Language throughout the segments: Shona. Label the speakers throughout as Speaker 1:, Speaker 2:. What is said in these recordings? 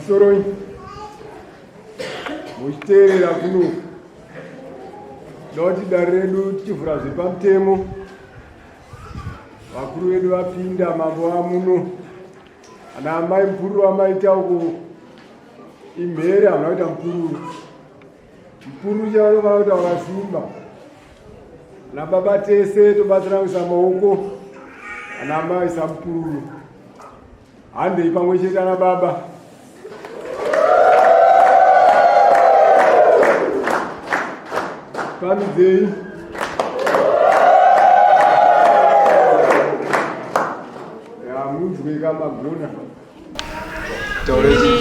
Speaker 1: Sorry. Mushterera kuno. Doti daredu chifura zvepamtemo. Vakuru vedu vapinda mambo amuno. Ana amai mukuru amaita uko imhere anoita mukuru. Mukuru charo vanoita wakasimba. Ana baba tese tobatsiranisa maoko. Ana amai samukuru. Handei pamwe chete ana baba. Family ya muntu wega magona
Speaker 2: Taurezi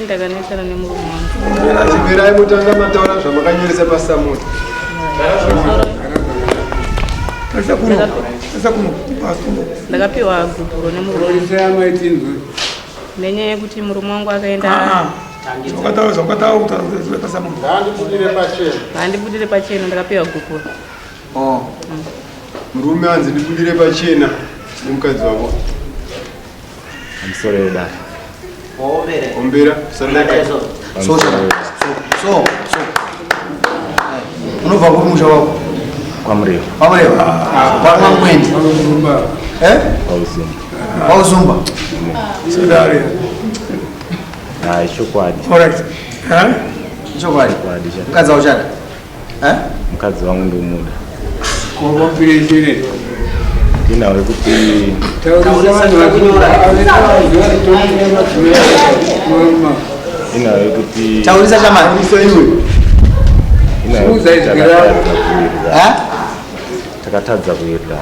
Speaker 2: ndakanetsana nemurume wangu.
Speaker 1: Ndera chimera mutanga mataura zvamakanyeresa pasamoni.
Speaker 2: Ndakapiwa gubhuro nemurume wangu. Nenyaya yekuti murume wangu akaenda handibudire pachena ndakapiwa gubhuro.
Speaker 1: Murume anzi ndibudire pachena nemukadzi wako.
Speaker 3: I'm sorry dad.
Speaker 1: Ombera sandaka.
Speaker 4: So. Unova kumusha wako.
Speaker 3: Kwamriyo.
Speaker 4: Kwa mwendi. Pauzumba.
Speaker 1: Sudari.
Speaker 3: Chokwadi.
Speaker 4: Correct. Chokwadi. Mukadzi wauchada.
Speaker 3: Mukadzi wangu ndomuda.
Speaker 1: Kombirechire.
Speaker 3: Ndinawe kuti inawe kuti
Speaker 4: taurisa chamani
Speaker 3: takatadza kuenda.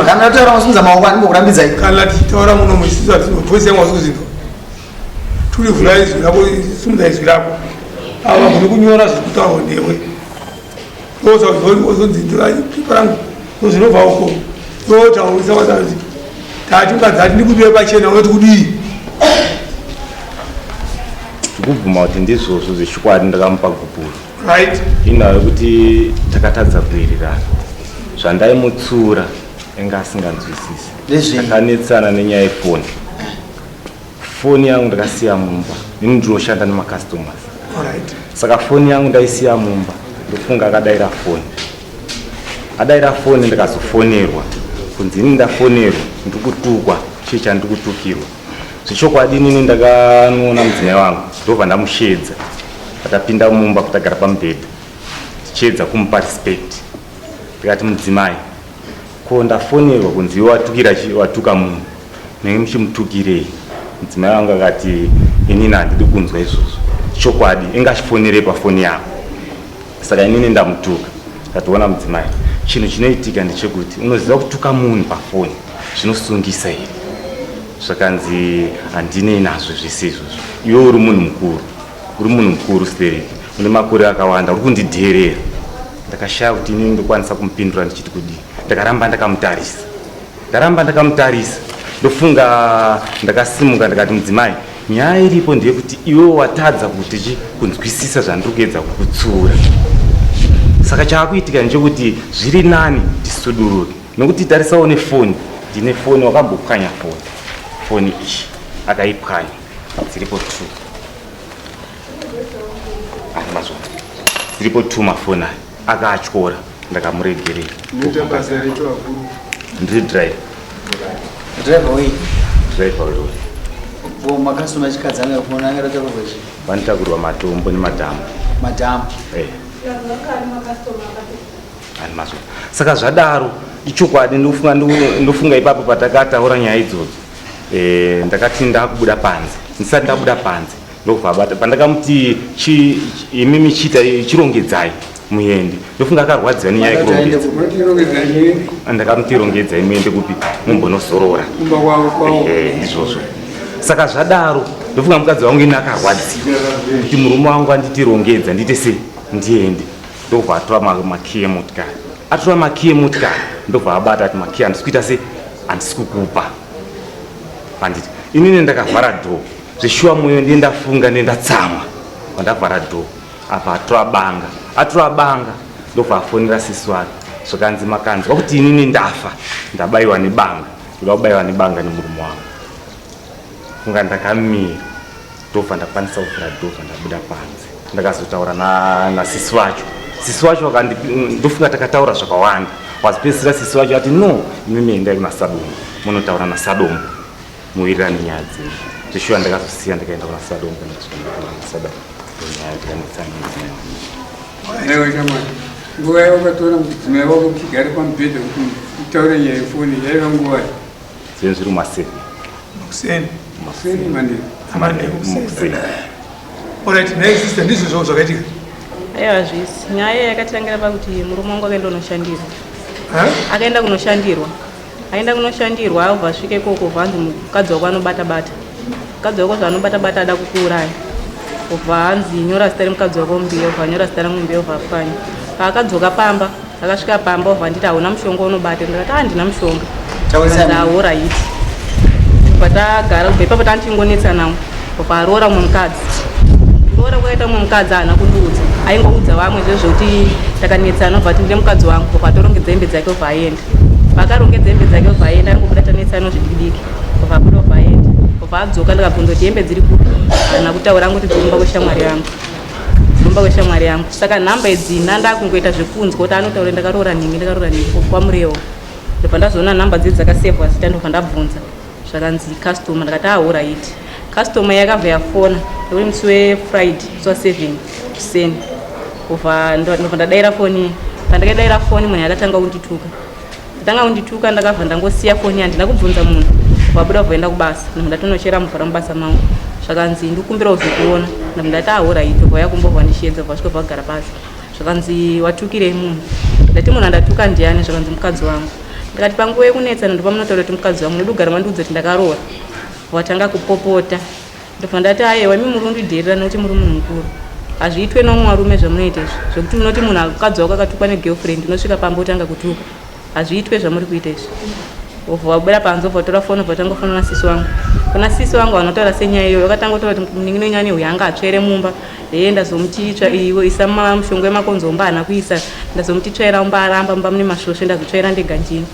Speaker 4: Kana taura musunza maoko anokurambidza
Speaker 5: kana tichitaura muno muchisiza tinopfuese mwasuzindo turi vhura izwi rako sumudza izwi rako ava kuti kunyora zvekutaura newe ozonzi pepa rangu zvinobva uko totaurisa kwasazi tati ungadzati ndikudiwe pachena unoti kudii
Speaker 3: tikubvuma kuti ndizvozvo zvechikwadi ndakamupa gubhuro
Speaker 5: right
Speaker 3: inawe kuti takatadza kuwirirana zvandaimutsura enga asinganzwisisi. Takanetsana nenyaya yefoni. Foni yangu ndakasiya mumba. Ini ndinoshanda nemakastomers. Saka foni yangu ndaisiya mumba. Ndofunga akadaira foni. Adaira foni ndikazofonerwa. Kunzi ini ndafonerwa ndikutukwa chicha ndikutukirwa. Zvichokwadi inini ndakanoona mudzimai wangu. Ndobva ndamushedza. Patapinda mumba kuti agara pamubhedha. Tichedza kumupa respect. Ndikati mudzimai ko ndafonerwa kunzi iwe watuka munhu nenge muchimutukirei. Mudzimai wangu akati inini handidi kunzwa izvozvo chokwadi ingachifonere pafoni yako. Saka inini ndamutuka. Ndationa mudzimai chinhu chinoitika ndechekuti unoziva kutuka munhu pafoni zvinosungisa here. Zvakanzi handinei nazvo zvisizvo. Iwe uri munhu mukuru stereki une makore akawanda uri kundidherera. Ndakashaya kuti inini ndokwanisa kumupindura ndichiti kudii. Ndakaramba ndakamutarisa. Ndofunga ndakasimuka ndikati mudzimai nyaya iripo ndeyekuti iwe watadza kuti kunzwisisa zvandiri kuedza kukutsura. Saka chaakuitika ndechekuti zviri nani tisuduruke nokuti tarisawo nefoni. Ndine foni wakambopwanya foni iyi akaipwanya dziripo 2 mazvo dziripo 2 mafoni aya akaachora ndakamuregerera. Ndiri driver. Driver
Speaker 4: uyu makasitoma achikadzi anga kuona anga ratakurwa chi
Speaker 3: vanitakurwa matombo nemadhamu. Ani mazvo. Saka zvadaro ichokwadi ndofunga ipapo patakataura nyaya idzodzo. Ndakati ndakubuda panze. Ndisati ndabuda panze ndobva bata pandakamuti imi michita chirongedzai muende ndofunga akarwadziwa nenyaya yekurongedza ndakamutirongedza muende kupi mumbonozorora izvozvo saka zvadaro ndofunga mukadzi wangu ini akarwadziwa kuti murume wangu anditirongedza ndite sei ndiende ndobva atora makiye motikari atora makiye motikari ndobva abata ati makiye handisi kuita sei handisi kukupa handiti inini ndakavhara dhoo zveshuwa mwoyo ndiye ndafunga ndendatsamwa vandavhara dhoo apa atora banga ndobva afonera sisi wake zvakanzi makanzwa kuti inini ndafa ndabayiwa nebanga ndoda kubayiwa nebanga nemurume wangu funga ndakamira ndobva ndakwanisa kuvhura dhoo ndabuda panze ndakazotaura nasisi wacho ndofunga takataura zvakawanda wazipedzisira sisi wacho ati no imimi endai kuna Sadombo munotaura naSadombo muwirirane nyaya dzenyu zveshuwa ndakazosiya ndikaenda kuna Sadombo
Speaker 1: nguva yawakatora mudzimai wako uchigara pamubhedha kuti utaure nyaya yefoni yaiva nguva
Speaker 3: zvinhu zviri maseni
Speaker 5: Alright, next system ndizvo zvavo zvakaitika.
Speaker 2: Aiwa zvisi nyaya yakatangira pakuti murume wangu akaenda kunoshandirwa akaenda kunoshandirwa aenda kunoshandirwa abva asvike ikoko vanzi mukadzi wako anobata-bata mukadzi wako zvaanobata-bata ada kukuuraya obva hanzi nyora zita remukadzi wako Mumbiya obva nyora zita rangu Mumbiya obva Ayipwanya paakadzoka pamba akasvika pamba obva nditi hauna mushonga unobata ndikati handina mushonga ahora iti patagara kubva ipapo tanichingonetsa nawo obva aroora mumwe mukadzi kuroora kwakaita mumwe mukadzi haana kundiudza aingoudza vamwe zvezvokuti takanetsana obva ati ndine mukadzi wangu obva atorongedza hembe dzake obva aenda pakarongedza hembe dzake obva aenda angobuda tanetsano zvidikidiki obva abuda obva aenda obva adzoka ndikabvunza kuti hembe dziri kupi haana kutaura angoti dzirumba kweshamwari yangu saka nhamba idzina ndakungoita zvekunzwa kuti anotaura ndakaroora nhingi kwamurewo ndobva ndazoona nhamba dzidzi dzakasevhwa zita ndobva ndabvunza zvakanzi customer ndakati ahora iti customer yakabva yafona nekuti musi wefriday musi wa7 kuseni obva ndobva ndadayira foni pandakadayira foni munhu akatanga kundituka ndakabva ndangosiya foni handina kubvunza munhu obva abuda kubva enda kubasa ndobva ndatonochera mvura mubasa mangu zvakanzi ndikumbira uzokuona ndobva ndati ahora iti obva yakumbobva ndishiedza obva svika vagara pasi zvakanzi watukirei munhu ndati munhu andatuka ndiani zvakanzi mukadzi wangu ndikati panguva yekunetsana ndopa munotaura kuti mukadzi wangu ndodugara mandiudza kuti ndakaroora watanga kupopota ndobva ndati aiwa imi muri kundidherera nokuti muri munhu mukuru hazviitwe nomumwe varume zvamunoita izvi zvokuti unoti munhu mukadzi wako akatukwa negirlfriend unosvika pamba utanga kutuka hazviitwe zvamuri kuita izvi obva wabuda panze obva tora foni obva tangofona nasisi wangu kuna sisi wangu vanotaura senyaya iyoyo vakatanga kutaura kuti ningi nenyaya uyu anga atsvaire mumba ndazomutitsva iwe isa mushonga wemakonzomba hana kuisa ndazomutitsvaira mumba aramba mumba mune masvosve ndazotsvaira ndega njini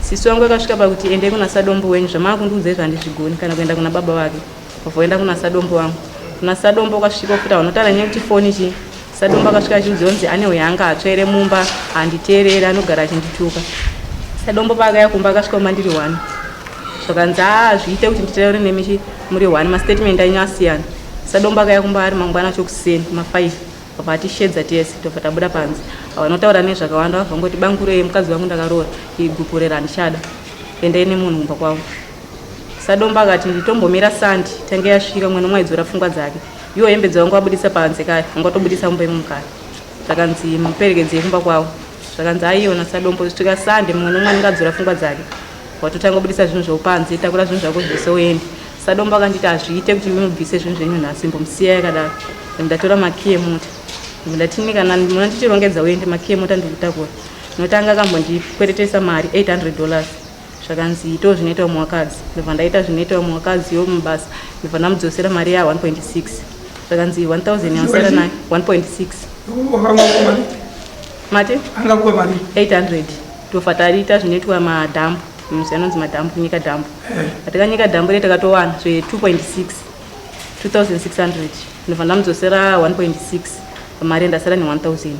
Speaker 2: sisi wangu akasvika pakuti endei kuna Sadombo wenyu zvamava kundiudza izvo handizvigoni kana kuenda kuna baba vake obva oenda kuna Sadombo wangu kuna Sadombo akasvika futa vanotaura nyaya kuti foni chi Sadombo akasvika achiudziwa kunzi ane uyu anga atsvaire mumba handiteerera anogara achindituka Sadombo paakaya kumba akasvika mandiri 1 zvakanzi zviite kuti nditaure nemi muri 1 mastatement anyu asiyana Sadombo akaya kumba ari mangwana chokuseni kuma5 obva atishedza tese tobva tabuda panze vanotaura nezvakawanda vabva ngoti bangurei mukadzi wangu ndakaroora igupurera handichada endai nemunhu kumba kwavo Sadombo akati nditombomira sandi tange yasvika mwana mwaidzora pfungwa dzake iwo hembe dzavangu abudisa panze kare vangatobudisa mumba imomo kare zvakanzi muperekedzei kumba kwavo zvakanzi aiona Sadombo zvisvika sande mumwe nomwe angadzora pfungwa dzake watotanga kubudisa zvinhu zvaupanze takura zvinhu zvako zvese uende Sadombo akanditi hazviite kuti unobvise zvinhu zvenyu nhasi mbomusiya yakadaro ndatora makiye mota ndatini kana muna tichirongedza uende makiye mota ndikutakura notanga akambondikweretesa mari $800 zvakanzi ito zvinoita mumwakadzi ndobva ndaita zvinoita mumwakadzi yo mubasa ndobva ndamudzosera mari ya 1.6 zvakanzi 1000 yausara nayo 1.6 mati 800 tobva tariita zvinoitwa madhambu musi anonzi madhambu kunyika dhambu atakanyika dhambu re takatowana zve 2600 ndobva ndamudzosera 1.6 mari ndasara ne1000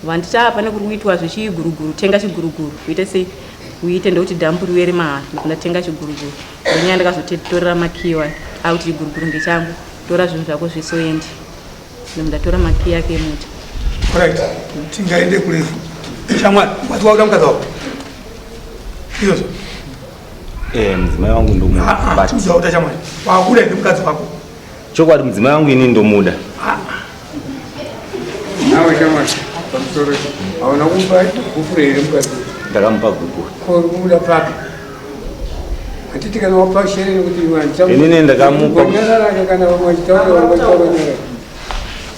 Speaker 2: vandita pane kuri kuitwa zvichiguruguru tenga chiguruguru kuite sei uite ndokuti dhambu riwe remahara ndatenga chiguruguru ndonyaya ndakazotorera makiwa akuti chiguruguru ndechangu tora zvinhu zvako zvesoendi ndatora makiya yake emota
Speaker 5: Correct. Tingaende kurefu. Shamwari, watu wauda mkazi wako. Hizo.
Speaker 3: Mdzimai wangu ndomuda.
Speaker 5: Tuzauta shamwari. Wakuda ndi mkazi wako.
Speaker 3: Chokwadi mdzimai wangu ini ndomuda.
Speaker 1: Nawe shamwari. chitoro hauna kumba gufuro here mukadzi
Speaker 3: ndakamupa guku
Speaker 1: kumuda papa atiti kana wapa shere nekuti
Speaker 3: inini ndakamupa
Speaker 1: gonyararaka kana vamwe vachitaura vamwe vachitaura nyara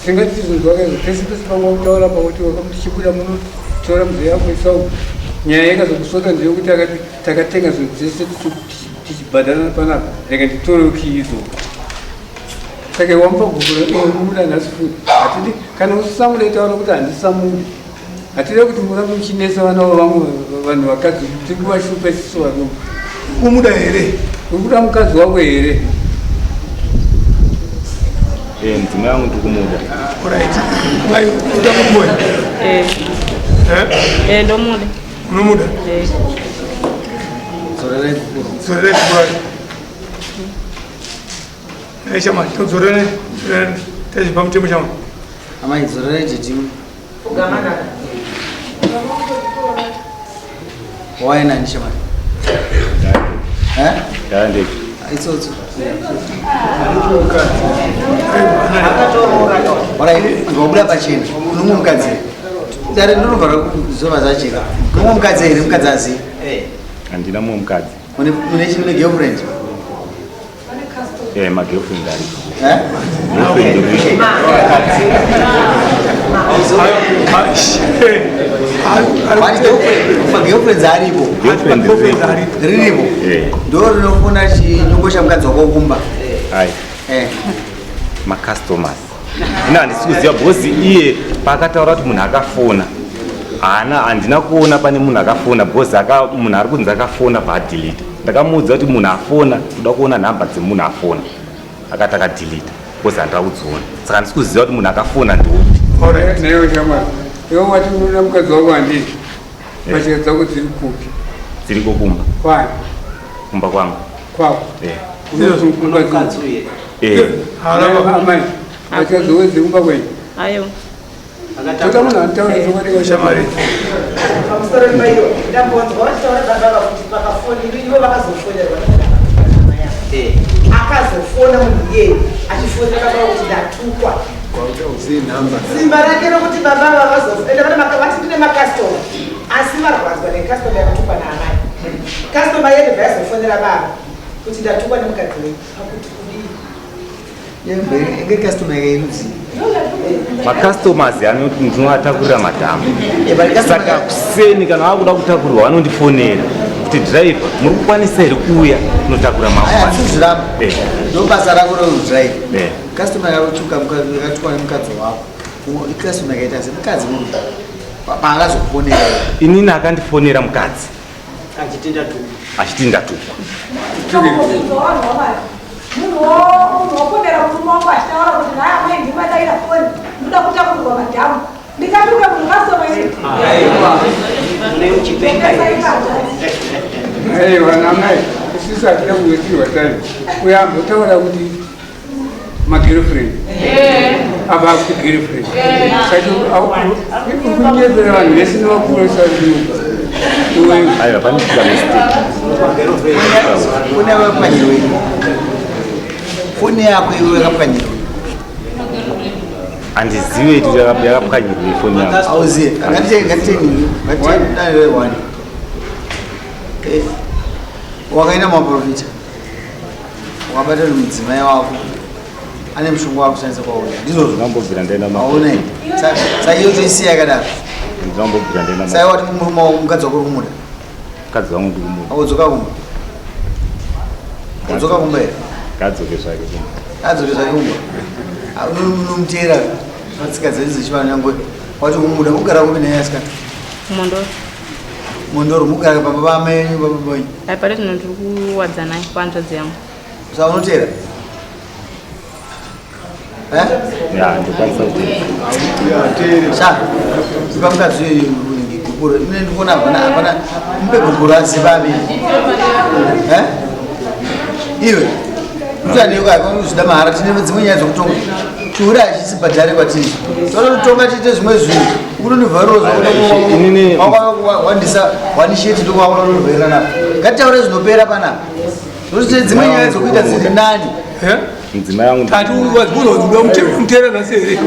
Speaker 1: singati zvinzwakaizvo pese pese pamwe kutaura pakuti tichibuda muno taura mzee yako isau nyaya yakazokusota ndeyekuti takatenga zvinhu zvese tichibhadharana panapa rega nditore kiizo saka wamupa gufuro kumuda nhasi futi hatidi kana usisamura itaura kuti handisamuri hatida kuti murambe muchinesa vana vavamwe vanhu vakadzi tikuvashupa isiso varume
Speaker 5: kumuda here
Speaker 1: ukuda mukadzi wako here
Speaker 3: mudzimai wangu ndikumuda
Speaker 5: uda kumuda
Speaker 2: ndomuda
Speaker 5: unomuda
Speaker 4: Zorere kukuru.
Speaker 5: zorere kukuru shama tozorere tezipa mutemo shama
Speaker 4: Amai zorere jitimu. Why nani shama?
Speaker 3: ndandeki
Speaker 4: Itsotso. Alright, ngobuda pachena. Unomwe mukadzi. Dare ndinobvara kuzova zacheka. Unomwe mukadzi here mukadzi asi.
Speaker 3: handina mumwe mukadzi
Speaker 4: Mune chimune girlfriend.
Speaker 3: magirlfriend ari
Speaker 4: Girlfriends aripo.
Speaker 3: girlfriend
Speaker 4: Riripo. Ndo rinofuna chinongo chamukadzi wako kumba.
Speaker 3: hai macustomers ina handisikuziva bhozi iye paakataura kuti munhu akafona handina kuona pane munhu akafona bhozi munhu ari kunzi akafona paadhilita ndakamuudza kuti munhu afona kuda kuona nhamba dzemunhu afona akati akadhilita bhozi handira kudziona saka handisikuziva kuti munhu akafona ndoupi
Speaker 1: neyo shamwari iwe wati unoona mukadzi wako handii mashika dzako dziri kupi
Speaker 3: dziri kokumba
Speaker 1: kwani
Speaker 3: kumba kwangu
Speaker 1: kwako amai achadzowe dzirumba kwenyu
Speaker 2: ayo
Speaker 1: tota munhu antaura zvokwadi
Speaker 5: shamari
Speaker 6: akazofona munhu iyeye achifonera baba kuti ndatukwa simba rake rokuti baba vavazovati ndine makastoma asi varwadzwa nekastoma yakatukwa naamai kastoma yedu vaizofonera baba kuti ndatukwa nemukadzi wenyu akuti kudii
Speaker 4: Enge customer yairuzi.
Speaker 3: macustomers anoti ndinoatakurira madhamu saka kuseni kana vakuda kutakurirwa vanondifonera kuti driver muri kukwanisa here kuuya tinotakura
Speaker 4: mangwana ndo basa rako rodrive customer yakutuka yakatukwa nemukadzi wako customer yakaita semukadzi munhu paakazokufonera
Speaker 3: inini akandifonera mukadzi achiti ndatukwa
Speaker 6: munhu woponera murume wangu achitaura kuti naye amai ndimadaira foni ndoda kutakurirwa madhamu ndikatuka munhu
Speaker 1: aiwa namai isisu hatina kuwetirwa tani uyambotaura kuti magirlfriend apa akuti girlfriend sakunyezera vanhu vese nevakuresa
Speaker 3: aiwa panisika mistake
Speaker 4: kune wepanyirwe foni yako iwe yakapwanyirwa
Speaker 3: handizive kuti yakapwanyirwa ifoni yangu
Speaker 4: auzive ngatiteni wani wakaenda maprofita wakabata kuti mudzimai wako ane mushonga wakushandisa kwauri ndizvozvo
Speaker 3: ndinambobvira ndaenda
Speaker 4: aunai saka iyo toisiya yakadaro
Speaker 3: ndinambobvira ndaenda
Speaker 4: sai wati murume wako mukadzi wako uri kumuda
Speaker 3: mukadzi wangu ndikumuda
Speaker 4: audzoka kumba udzoka kumba here
Speaker 3: gadzoke zvake
Speaker 4: adzoke zvake kumba unomutera matsika dzedu dzechivanhu yangu wati kumuda kugara kupi naye asikati
Speaker 2: mondoro
Speaker 4: mondoro mugara pamba pamenyu papapanyu
Speaker 2: aipari zvino ndiri kuwadza naye pahanzvadzi yangu
Speaker 4: sa unotera
Speaker 3: ya ndikwanisa kutera
Speaker 4: sa ipa mukadzi uyo guguro ine ndikuona hapana mupe guguro azivavi iwe kutianeukauzvida mahara tine dzimwe nyaya dzokutonga tiuri achisibhadhari kwatiri toda kutonga tiite zvimwe zvinhu unonivharirowandisa wanisheti ndokwaunonovhaira napo ngatitaure zvinopera panapa notite dzimwe nyaya dzokuita dziri nani
Speaker 3: mudzimai yangu
Speaker 5: tati mutera nhasi here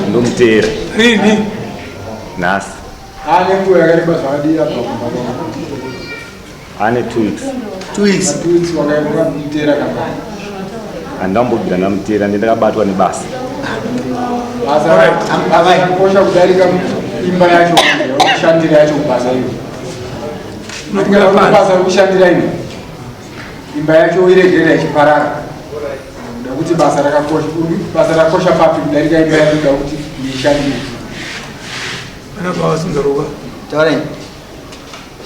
Speaker 3: ndomutera
Speaker 5: rini
Speaker 3: nhasi
Speaker 1: ane nguva yakareba zvakadii apa
Speaker 3: ane 2 weeks
Speaker 4: 2 weeks
Speaker 1: wakaitera kamba
Speaker 3: handambobvira ndamutera ndakabatwa nebasa
Speaker 1: basa rakosha kudarika imba yacho kushandira yacho kubasa iyo basa rekushandira ino imba yacho iregerera ichiparara nekuti basa rakosha papi kudarika imba yacho da kuti iishandire
Speaker 4: taurei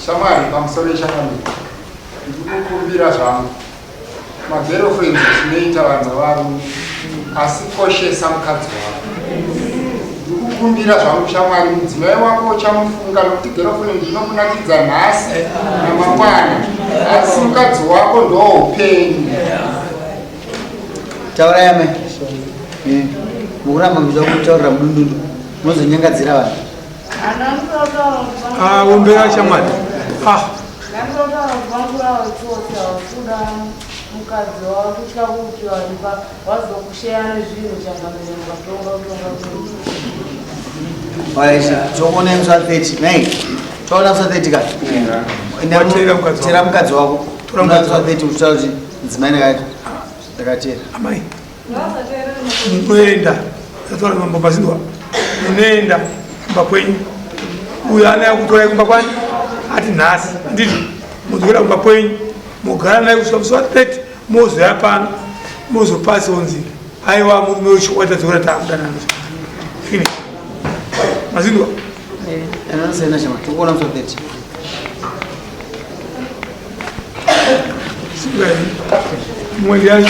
Speaker 1: shamwari pamusoro yeshamwari ndikukumbira zvangu magirlfriend tinoita vanhu varume asi koshesa mukadzi wako ndikukumbira zvangu shamwari mudzimai wako uchamufunga nokuti girlfriend inokunakidza nhasi namangwana asi mukadzi wako ndoupenyu.
Speaker 4: taurai amai mukuramba muchida kutaurira mudundundu munozonyangadzira vanhu
Speaker 5: ombera shamwari
Speaker 7: mukadzi wavo kutya kuti waipa wazokusheya nezvinhu
Speaker 4: changamutonga toona musa 30 nai toona musa 30 kati tera mukadzi wako toona musa 30 uchitaura kuti mudzimai ndakatera
Speaker 5: amai munoenda ataura mambobazindwa munoenda kumba kwenyu uyo anaya kutorai kumba kwani ati nhasi ndizvo muzoenda kumba kwenyu mugara naye kusvika musi wa30 mozoya pano mozopasi onzi aiwa murume wechikwata dzora taakudanana finish mazindwa
Speaker 4: anasena chama tokuona musi wa 30
Speaker 5: mwezi yacho